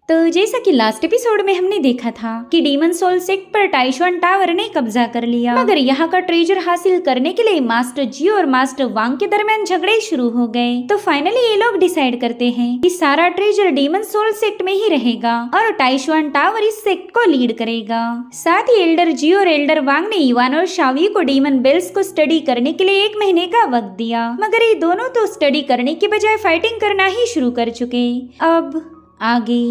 तो जैसा कि लास्ट एपिसोड में हमने देखा था कि डीमन सोल सेक्ट पर टाइशुआन टावर ने कब्जा कर लिया, मगर यहाँ का ट्रेजर हासिल करने के लिए मास्टर जियो और मास्टर वांग के दरमियान झगड़े शुरू हो गए। तो फाइनली ये लोग डिसाइड करते हैं कि सारा ट्रेजर डीमन सोल सेक्ट में ही रहेगा और टाइशुआन टावर इस सेक्ट को लीड करेगा। साथ ही एल्डर जियो और एल्डर वांग ने युआन और शावी को डीमन बेल्स को स्टडी करने के लिए 1 महीने का वक्त दिया, मगर ये दोनों तो स्टडी करने के बजाय फाइटिंग करना ही शुरू कर चुके। अब आगे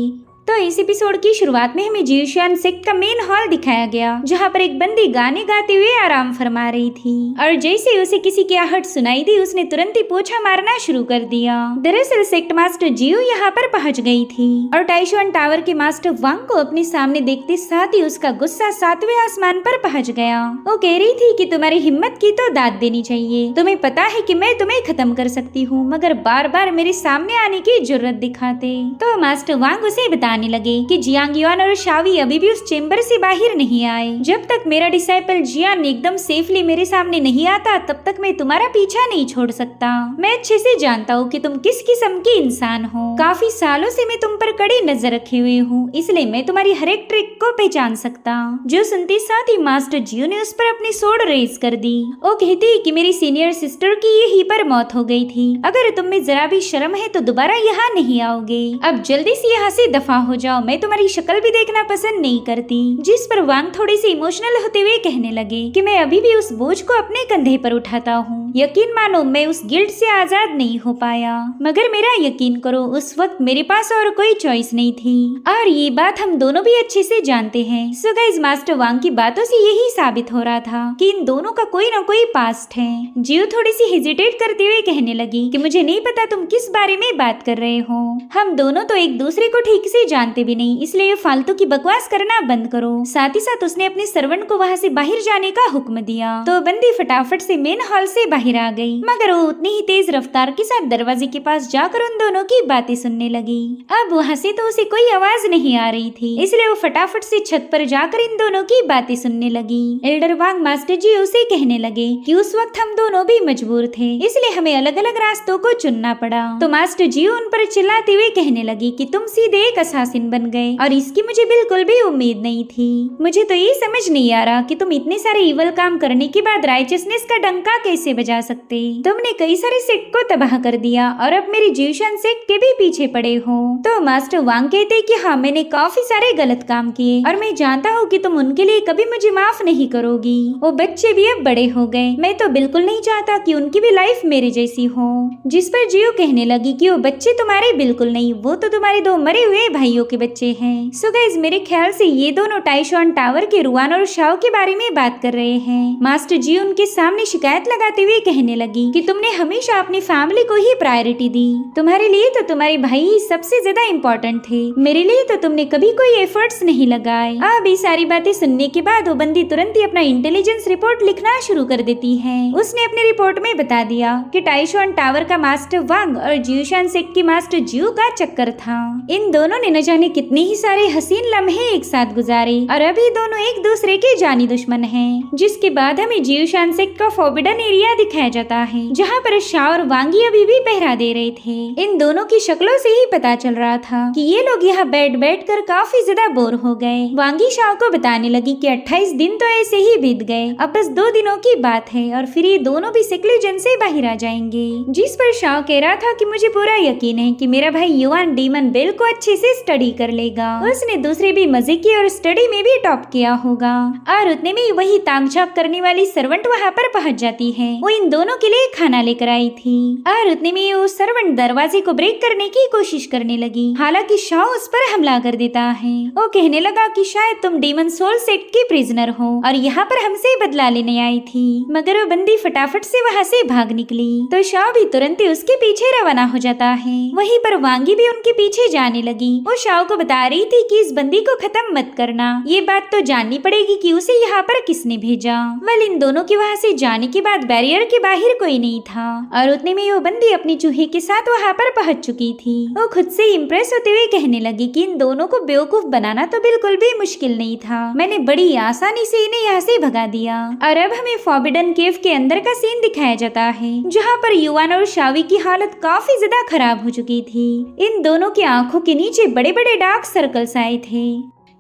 तो इस एपिसोड की शुरुआत में हमें जियोशियान सेक्ट का मेन हॉल दिखाया गया, जहाँ पर एक बंदी गाने गाते हुए आराम फरमा रही थी और जैसे उसे किसी की आहट सुनाई दी उसने तुरंत ही पोछा मारना शुरू कर दिया। दरअसल सेक्ट मास्टर जियो यहाँ पर पहुँच गई थी और टाइशुआन टावर के मास्टर वांग को अपने सामने देखते साथ ही उसका गुस्सा 7वें आसमान पर पहुँच गया। वो कह रही थी कि तुम्हारी हिम्मत की तो दाद देनी चाहिए, तुम्हें पता है कि मैं तुम्हें खत्म कर सकती हूँ, मगर बार बार मेरे सामने आने की जरूरत दिखाते। तो मास्टर वांग उसे बताने लगे कि जियांग युआन और शावी अभी भी उस चेंबर से बाहर नहीं आए। जब तक मेरा डिसाइपल जियान एकदम सेफली मेरे सामने नहीं आता तब तक मैं तुम्हारा पीछा नहीं छोड़ सकता। मैं अच्छे से जानता हूँ कि तुम किस किस्म की इंसान हो, काफी सालों से मैं तुम पर कड़ी नजर रखे हुए हूँ, इसलिए मैं तुम्हारी हर एक ट्रिक को पहचान सकता। जो सुनते साथ ही मास्टर जियो ने उस पर अपनी सोड रेज कर दी। वो कहती कि मेरी सीनियर सिस्टर की यहीं पर मौत हो गई थी, अगर तुम में जरा भी शर्म है तो दोबारा यहाँ नहीं आओगे। अब जल्दी से यहाँ से दफा हो जाओ, मैं तुम्हारी शक्ल भी देखना पसंद नहीं करती। जिस पर वांग थोड़ी सी इमोशनल होते हुए कहने लगे कि मैं अभी भी उस बोझ को अपने कंधे पर उठाता हूँ, यकीन मानो मैं उस गिल्ट से आजाद नहीं हो पाया, मगर मेरा यकीन करो उस वक्त मेरे पास और कोई चॉइस नहीं थी और ये बात हम दोनों भी अच्छे से जानते हैं। सो गाइस मास्टर वांग की बातों से यही साबित हो रहा था कि इन दोनों का कोई ना कोई पास्ट है। जियो थोड़ी सी हेजिटेट करते हुए कहने लगी कि मुझे नहीं पता तुम किस बारे में बात कर रहे हो, हम दोनों तो एक दूसरे को ठीक से जानते भी नहीं, इसलिए फालतू की बकवास करना बंद करो। साथ ही साथ उसने अपने सर्वेंट को वहाँ से बाहर जाने का हुक्म दिया। तो बंदी फटाफट से मेन हॉल से बाहर आ गई, मगर वो उतनी ही तेज रफ्तार के साथ दरवाजे के पास जाकर उन दोनों की बातें सुनने लगी। अब वहाँ से तो उसे कोई आवाज नहीं आ रही थी, इसलिए वो फटाफट से छत पर जाकर इन दोनों की बातें सुनने लगी। एल्डर वांग मास्टर जी उसे कहने लगे कि उस वक्त हम दोनों भी मजबूर थे, इसलिए हमें अलग अलग रास्तों को चुनना पड़ा। तो मास्टर जी उन पर चिल्लाते हुए कहने लगी कि तुम सीधे एक असासिन बन गए और इसकी मुझे बिल्कुल भी उम्मीद नहीं थी। मुझे तो ये समझ नहीं आ रहा कि तुम इतने सारे इवल काम करने के बाद राइचसनेस का डंका कैसे बजा सकते। तुमने कई सारे सेक्ट को तबाह कर दिया और अब मेरी जियोशियान सेक्ट के भी पीछे पड़े हो। तो मास्टर वांग कहते कि हाँ मैंने काफी सारे गलत काम किए और मैं जानता हूँ कि तुम उनके लिए कभी मुझे माफ नहीं करोगी। वो बच्चे भी अब बड़े हो गए, मैं तो बिल्कुल नहीं चाहता कि उनकी भी लाइफ मेरे जैसी हो। जिस पर जियो कहने लगी कि वो बच्चे तुम्हारे बिल्कुल नहीं, वो तो तुम्हारे 2 मरे हुए भाइयों के बच्चे हैं। सो गाइस मेरे ख्याल से ये दोनों टाइशुआन टावर के रुआन और शाओ के बारे में बात कर रहे हैं। मास्टर जी उनके सामने शिकायत लगाते हुए कहने लगी कि तुमने हमेशा अपनी फैमिली को ही प्रायोरिटी दी, तुम्हारे लिए तो तुम्हारे भाई ही सबसे ज्यादा इम्पोर्टेंट थे, मेरे लिए तो तुमने कभी कोई एफर्ट्स नहीं लगाए। अब ये सारी बातें सुनने के बाद वो बंदी तुरंत ही अपना इंटेलिजेंस रिपोर्ट लिखना शुरू कर देती है। उसने अपने रिपोर्ट में बता दिया कि टाइशुआन टावर का मास्टर वांग और जियोशियान सेक्ट की मास्टर जियो का चक्कर था। इन दोनों ने न जाने कितने ही सारे हसीन लम्हे एक साथ गुजारे और अभी दोनों एक दूसरे के जानी दुश्मन हैं। जिसके बाद हमें जियोशियान सेक्ट का फॉरबिडन एरिया दिखाया जाता है, जहाँ पर शाओ और वांगी अभी भी पहरा दे रहे थे। इन दोनों की शक्लों से ही पता चल रहा था कि ये लोग यहाँ बैठ कर काफी ज्यादा बोर हो गए। वांगी शाओ को बताने लगी कि 28 दिन तो ऐसे ही बीत गए, अब बस 2 दिनों की बात है और फिर ये दोनों भी सिक्लिजन से बाहर आ जाएंगे। जिस पर शाओ कह रहा था कि मुझे पूरा यकीन है कि मेरा भाई युआन डीमन बेल को अच्छे से स्टडी कर लेगा, उसने दूसरे भी मजे किए और स्टडी में भी टॉप किया होगा। और उतने में वही ताक झाक करने वाली सर्वेंट वहाँ पर पहुँच जाती है। वो इन दोनों के लिए खाना लेकर आई थी और उतने में वो सर्वेंट दरवाजे को ब्रेक करने की कोशिश करने लगी, हालांकि शाओ उस पर हमला कर देता है। वो कहने लगा कि शायद तुम डीमन सोल सेक्ट की प्रिजनर हो और यहाँ पर हमसे बदला लेने आई थी, मगर वो बंदी फटाफट से वहाँ से भाग निकली। तो शाओ भी तुरंत ही उसके पीछे रवाना हो जाता है। वहीं पर वांगी भी उनके पीछे जाने लगी। वो शाओ को बता रही थी कि इस बंदी को खत्म मत करना, ये बात तो जाननी पड़ेगी कि उसे यहाँ पर किसने भेजा। वेल इन दोनों के वहाँ से जाने के बाद बैरियर के बाहर कोई नहीं था और उतने में वो बंदी अपनी चूहे के साथ वहाँ पर पहुँच चुकी थी। वो खुद से इम्प्रेस होते हुए कहने लगी कि इन दोनों को बेवकूफ बनाना तो बिल्कुल भी मुश्किल नहीं था। मैंने बड़ी आसानी से इन्हें यहाँ से भगा दिया। और अब हमें फॉरबिडन केव के अंदर का सीन दिखाया जाता है, जहाँ पर युवान और शावी की हालत काफी ज्यादा खराब हो चुकी थी। इन दोनों की आंखों के नीचे बड़े बड़े डार्क सर्कल्स आए थे।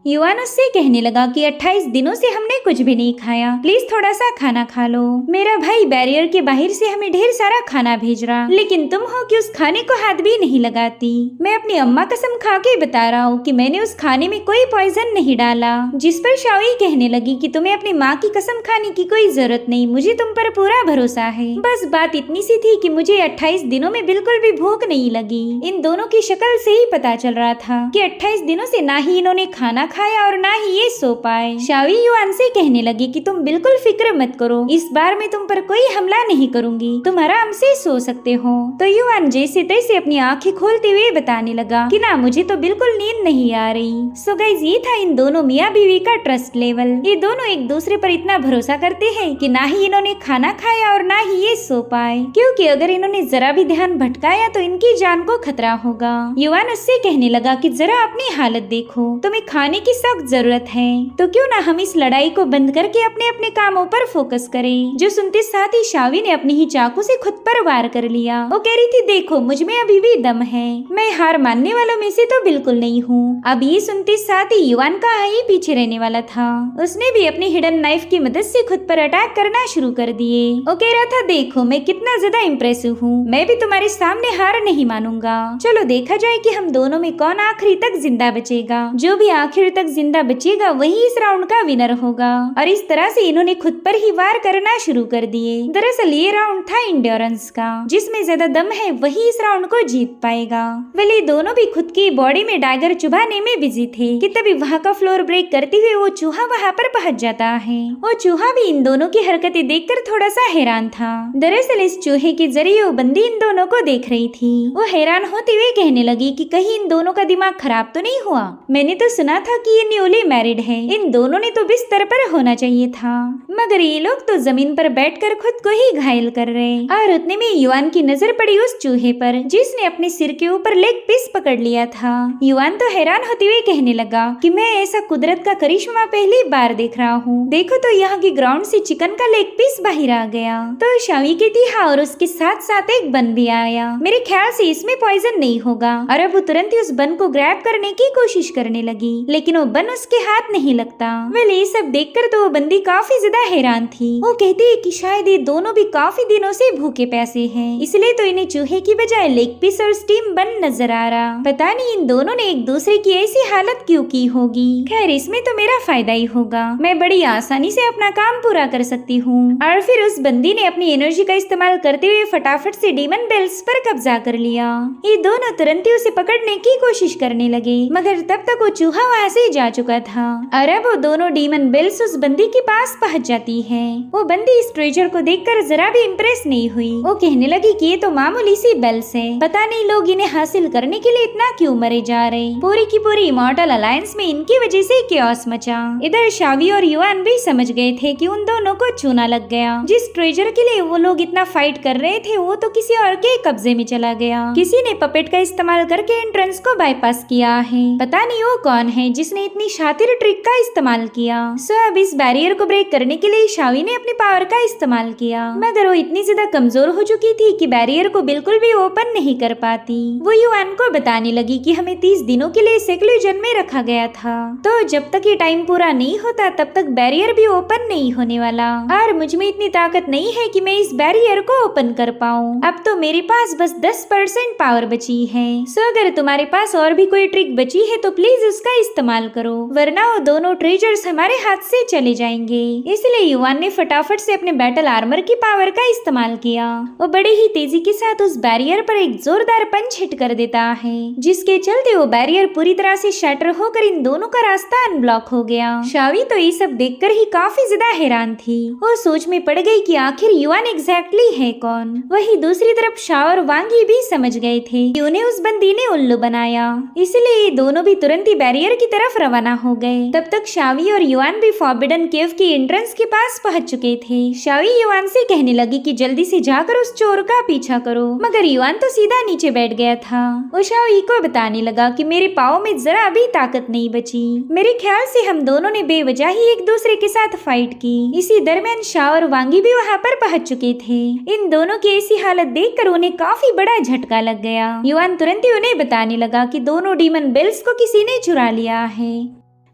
युवान उससे कहने लगा कि 28 दिनों से हमने कुछ भी नहीं खाया, प्लीज थोड़ा सा खाना खा लो। मेरा भाई बैरियर के बाहर से हमें ढेर सारा खाना भेज रहा, लेकिन तुम हो कि उस खाने को हाथ भी नहीं लगाती। मैं अपनी अम्मा कसम खा के बता रहा हूँ कि मैंने उस खाने में कोई पॉइजन नहीं डाला। जिस पर शावी कहने लगी कि तुम्हें अपनी माँ की कसम खाने की कोई जरूरत नहीं, मुझे तुम पर पूरा भरोसा है। बस बात इतनी सी थी कि मुझे 28 दिनों में बिल्कुल भी भूख नहीं लगी। इन दोनों की शक्ल से ही पता चल रहा था कि 28 दिनों से ना ही इन्होंने खाना खाया और ना ही ये सो पाए। शावी युवान से कहने लगी कि तुम बिल्कुल फिक्र मत करो, इस बार मैं तुम पर कोई हमला नहीं करूंगी, तुम आराम से सो सकते हो। तो युवान जैसे तैसे अपनी आंखें खोलते हुए बताने लगा कि ना मुझे तो बिल्कुल नींद नहीं आ रही। सो गाइस, ये था इन दोनों मियाँ बीवी का ट्रस्ट लेवल। ये दोनों एक दूसरे पर इतना भरोसा करते हैं कि ना ही इन्होंने खाना खाया और ना ही ये सो पाए, क्योंकि अगर इन्होंने जरा भी ध्यान भटकाया तो इनकी जान को खतरा होगा। युवान उससे कहने लगा कि जरा अपनी हालत देखो, तुम्हें खाने की सख्त जरूरत है, तो क्यों ना हम इस लड़ाई को बंद करके अपने अपने कामों पर फोकस करें। जो सुनते साथ ही शावी ने अपनी ही चाकू से खुद पर वार कर लिया। वो कह रही थी, देखो मुझ में अभी भी दम है, मैं हार मानने वालों में से तो बिल्कुल नहीं हूँ। अब ये सुनते साथ ही युवान का ही पीछे रहने वाला था। उसने भी अपनी हिडन नाइफ की मदद से खुद पर अटैक करना शुरू कर दिए। वो कह रहा था, देखो मैं कितना ज्यादा इम्प्रेसिव हूँ, मैं भी तुम्हारे सामने हार नहीं मानूंगा। चलो देखा जाए कि हम दोनों में कौन आखिरी तक जिंदा बचेगा। जो भी आखिर तक जिंदा बचेगा वही इस राउंड का विनर होगा। और इस तरह से इन्होंने खुद पर ही वार करना शुरू कर दिए। दरअसल ये राउंड था इंड्योरेंस का, जिसमें ज्यादा दम है वही इस राउंड को जीत पाएगा। वेल ये दोनों भी खुद की बॉडी में डैगर चुभाने में बिजी थे कि तभी वहाँ का फ्लोर ब्रेक करते हुए वो चूहा वहाँ पर पहुँच जाता है। वो चूहा भी इन दोनों की हरकतें देखकर थोड़ा सा हैरान था। दरअसल इस चूहे के जरिए वो बंदी इन दोनों को देख रही थी। वो हैरान होते हुए कहने लगी कि कहीं इन दोनों का दिमाग खराब तो नहीं हुआ, मैंने तो सुना था कि ये न्यूली मैरिड है, इन दोनों ने तो बिस्तर पर होना चाहिए था, मगर ये लोग तो जमीन पर बैठकर खुद को ही घायल कर रहे। और उतने में युवान की नजर पड़ी उस चूहे पर जिसने अपने सिर के ऊपर लेग पीस पकड़ लिया था। युवान तो हैरान होते हुए कहने लगा कि मैं ऐसा कुदरत का करिश्मा पहली बार देख रहा हूँ, देखो तो यहाँ की ग्राउंड से चिकन का लेग पीस बाहर आ गया। तो शावी कहती हाँ, और उसके साथ साथ एक बन भी आया, मेरे ख्याल से इसमें पॉइजन नहीं होगा। और अब वो तुरंत ही उस बन को ग्रैब करने की कोशिश करने लगी, लेकिन वो बन उसके हाथ नहीं लगता। वेल ये सब देखकर तो वो बंदी काफी ज्यादा हैरान थी। वो कहती है कि शायद ये दोनों भी काफी दिनों से भूखे प्यासे हैं, इसलिए तो इन्हें चूहे की बजाय लेग पीस और स्टीम बन नजर आ रहा। पता नहीं इन दोनों ने एक दूसरे की ऐसी हालत क्यों की होगी। खैर इसमें तो मेरा फायदा ही होगा, मैं बड़ी आसानी से अपना काम पूरा कर सकती हूँ। और फिर उस बंदी ने अपनी एनर्जी का इस्तेमाल करते हुए फटाफट से डीमन बेल्स पर कब्जा कर लिया। ये दोनों तुरंत ही उसे पकड़ने की कोशिश करने लगे, मगर तब तक वो चूहा वहाँ से जा चुका था। और अब वो दोनों डीमन बेल्स उस बंदी के पास पहुंच जाती है। वो बंदी इस ट्रेजर को देखकर जरा भी इम्प्रेस नहीं हुई। वो कहने लगी कि ये तो मामूली सी बेल्स है, पता नहीं लोग इन्हें हासिल करने के लिए इतना क्यों मरे जा रहे। पूरी की पूरी इमॉर्टल अलायंस में इनकी वजह से केओस मचा। इधर शावी और युवान भी समझ गए थे कि उन दोनों को चूना लग गया। जिस ट्रेजर के लिए वो लोग इतना फाइट कर रहे थे वो तो किसी और के कब्जे में चला गया। किसी ने पपेट का इस्तेमाल करके एंट्रेंस को बाईपास किया है, पता नहीं वो कौन है जिसने इतनी शातिर ट्रिक का इस्तेमाल किया। सो अब इस बैरियर को ब्रेक करने के लिए शावी ने अपनी पावर का इस्तेमाल किया, मगर वो इतनी ज्यादा कमजोर हो चुकी थी कि बैरियर को बिल्कुल भी ओपन नहीं कर पाती। वो युवान को बताने लगी कि हमें 30 दिनों के लिए सेक्लूजन में रखा गया था, तो जब तक ये टाइम पूरा नहीं होता तब तक बैरियर भी ओपन नहीं होने वाला। और मुझ में इतनी ताकत नहीं है कि मैं इस बैरियर को ओपन कर पाऊँ। अब तो मेरे पास बस 10% पावर बची है। सो अगर तुम्हारे पास और भी कोई ट्रिक बची है तो प्लीज उसका इस्तेमाल करो, वरना वो दोनों ट्रेजर्स हमारे हाथ से चले जाएंगे। इसलिए युवान ने फटाफट से अपने बैटल आर्मर की पावर का इस्तेमाल किया। वो बड़े ही तेजी के साथ उस बैरियर पर एक जोरदार पंच हिट कर देता है, जिसके चलते वो बैरियर पूरी तरह से शटर होकर इन दोनों का रास्ता अनब्लॉक हो गया। शावी तो ये सब देखकर ही काफी ज्यादा हैरान थी। वो सोच में पड़ गई कि आखिर युवान एग्जैक्टली है कौन। वही दूसरी तरफ शाह और वांगी भी समझ गए थे कि उन्हें उस बंदी ने उल्लू बनाया, इसलिए ये दोनों भी तुरंत ही बैरियर की तरफ तरफ रवाना हो गए। तब तक शावी और युआन भी फॉरबिडन केव की एंट्रेंस के पास पहुंच चुके थे। शावी युआन से कहने लगी कि जल्दी से जाकर उस चोर का पीछा करो, मगर युआन तो सीधा नीचे बैठ गया था। वो शावी को बताने लगा कि मेरे पाँव में जरा भी ताकत नहीं बची। मेरे ख्याल से हम दोनों ने बेवजह ही एक दूसरे के साथ फाइट की। इसी दरमियान शाह और वांगी भी वहाँ पर पहुंच चुके थे। इन दोनों की ऐसी हालत देखकर उन्हें काफी बड़ा झटका लग गया। युआन तुरंत ही उन्हें बताने लगा कि दोनों डीमन बेल्स को किसी ने चुरा लिया है।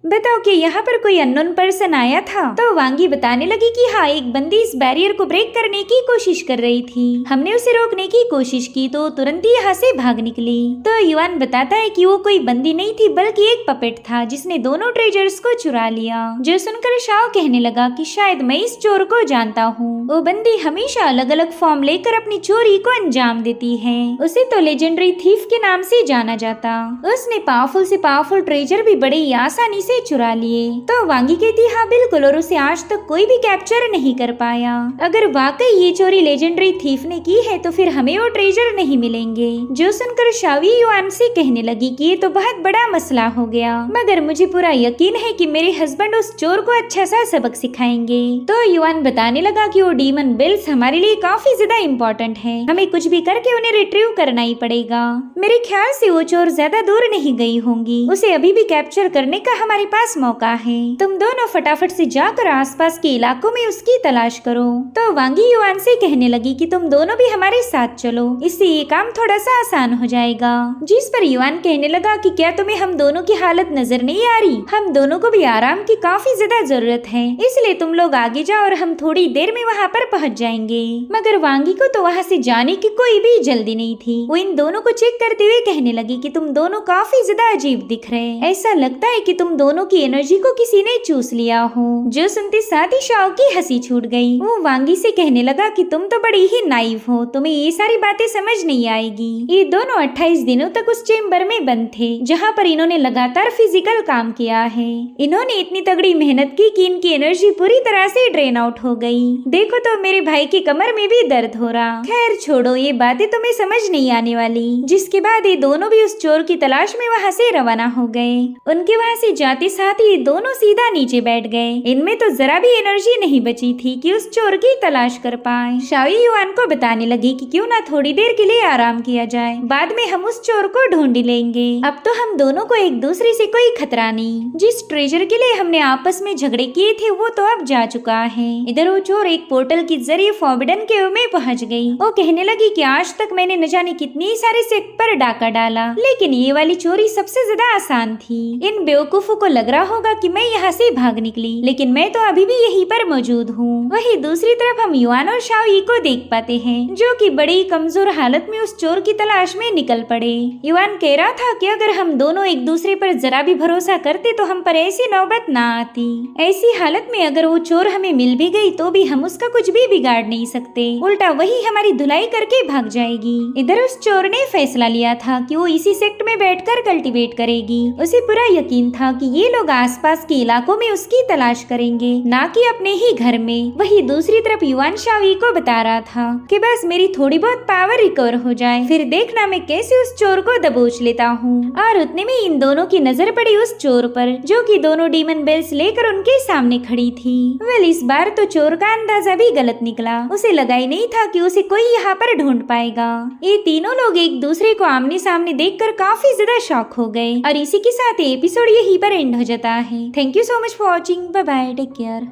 बताओ कि यहाँ पर कोई अननोन पर्सन आया था? तो वांगी बताने लगी कि हाँ, एक बंदी इस बैरियर को ब्रेक करने की कोशिश कर रही थी। हमने उसे रोकने की कोशिश की तो तुरंत ही यहाँ से भाग निकली। तो युआन बताता है कि वो कोई बंदी नहीं थी बल्कि एक पपेट था जिसने दोनों ट्रेजर्स को चुरा लिया। जो सुनकर शाओ कहने लगा कि शायद मैं इस चोर को जानता हूँ। वो बंदी हमेशा अलग अलग फॉर्म लेकर अपनी चोरी को अंजाम देती है। उसे तो लेजेंडरी थीफ के नाम से जाना जाता। उसने पावरफुल से पावरफुल ट्रेजर भी बड़ी आसानी से चुरा लिए। तो वांगी कहती हाँ बिल्कुल, और उसे आज तक कोई भी कैप्चर नहीं कर पाया। अगर वाकई ये चोरी लेजेंडरी थीफ ने की है तो फिर हमें वो ट्रेजर नहीं मिलेंगे। जो सुनकर शावी युआन से कहने लगी कि ये तो बहुत बड़ा मसला हो गया, मगर मुझे पूरा यकीन है कि मेरे हस्बैंड उस चोर को अच्छा सा सबक सिखाएंगे। तो युआन बताने लगा कि वो डीमन बेल्स हमारे लिए काफी ज्यादा इम्पोर्टेंट है, हमें कुछ भी करके उन्हें रिट्रीव करना ही पड़ेगा। मेरे ख्याल से वो चोर ज्यादा दूर नहीं गई होंगी, उसे अभी भी कैप्चर करने का हमारे पास मौका है। तुम दोनों फटाफट से जाकर आसपास के इलाकों में उसकी तलाश करो। तो वांगी युआन से कहने लगी कि तुम दोनों भी हमारे साथ चलो, इससे ये काम थोड़ा सा आसान हो जाएगा। जिस पर युआन कहने लगा कि क्या तुम्हें हम दोनों की हालत नजर नहीं आ रही? हम दोनों को भी आराम की काफी ज्यादा जरूरत है, इसलिए तुम लोग आगे जाओ और हम थोड़ी देर में वहाँ पर पहुँच जाएंगे। मगर वांगी को तो वहाँ से जाने की कोई भी जल्दी नहीं थी। वो इन दोनों को चेक करते हुए कहने लगी कि तुम दोनों काफी ज्यादा अजीब दिख रहे, ऐसा लगता है कि तुम दोनों की एनर्जी को किसी ने चूस लिया हो। जो सुनते साथ ही शाओ की हंसी छूट गई। वो वांगी से कहने लगा कि तुम तो बड़ी ही नाइव हो, तुम्हें ये सारी बातें समझ नहीं आएगी। ये दोनों 28 दिनों तक उस चेम्बर में बंद थे जहाँ पर इन्होंने लगातार फिजिकल काम किया है। इन्होंने इतनी तगड़ी मेहनत की कि इनकी एनर्जी पूरी तरह से ड्रेन आउट हो गई। देखो तो मेरे भाई की कमर में भी दर्द हो रहा। खैर छोड़ो, ये बातें तुम्हें समझ नहीं आने वाली। जिसके बाद ये दोनों भी उस चोर की तलाश में वहाँ से रवाना हो गए। उनके वहाँ से जाते साथ ही दोनों सीधा नीचे बैठ गए। इनमें तो जरा भी एनर्जी नहीं बची थी कि उस चोर की तलाश कर पाए। शावी युआन को बताने लगी कि क्यों ना थोड़ी देर के लिए आराम किया जाए, बाद में हम उस चोर को ढूंढ लेंगे। अब तो हम दोनों को एक दूसरे से कोई खतरा नहीं। जिस ट्रेजर के लिए हमने आपस में झगड़े किए थे वो तो अब जा चुका है। इधर वो चोर एक पोर्टल के जरिए फॉरबिडन केव में पहुंच गई। वो कहने लगी कि आज तक मैंने न जाने कितनी सारे सेक्ट पर डाका डाला, लेकिन ये वाली चोरी सबसे ज्यादा आसान थी। इन बेवकूफों को लग रहा होगा कि मैं यहाँ से भाग निकली, लेकिन मैं तो अभी भी यहीं पर मौजूद हूँ। वहीं दूसरी तरफ हम युआन और शाओ को देख पाते हैं, जो कि बड़ी कमजोर हालत में उस चोर की तलाश में निकल पड़े। युआन कह रहा था कि अगर हम दोनों एक दूसरे पर जरा भी भरोसा करते तो हम पर ऐसी नौबत ना आती। ऐसी हालत में अगर वो चोर हमें मिल भी गई तो भी हम उसका कुछ भी बिगाड़ नहीं सकते, उल्टा वही हमारी धुलाई करके भाग जाएगी। इधर उस चोर ने फैसला लिया था कि वो इसी सेक्ट में बैठकर कल्टीवेट करेगी। उसे पूरा यकीन था कि ये लोग आसपास के इलाकों में उसकी तलाश करेंगे, ना कि अपने ही घर में। वही दूसरी तरफ युआन शावी को बता रहा था कि बस मेरी थोड़ी बहुत पावर रिकवर हो जाए, फिर देखना मैं कैसे उस चोर को दबोच लेता हूँ। और उतने में इन दोनों की नजर पड़ी उस चोर पर, जो कि दोनों डीमन बेल्स लेकर उनके सामने खड़ी थी। वेल, इस बार तो चोर का अंदाजा भी गलत निकला। उसे लगा ही नहीं था कि उसे कोई यहाँ पर ढूंढ पाएगा। ये तीनों लोग एक दूसरे को आमने सामने देखकर काफी ज्यादा शॉक हो गए। और इसी के साथ एपिसोड यहीं पर एंड हो जाता है। Thank you so much for watching. Bye bye, take care.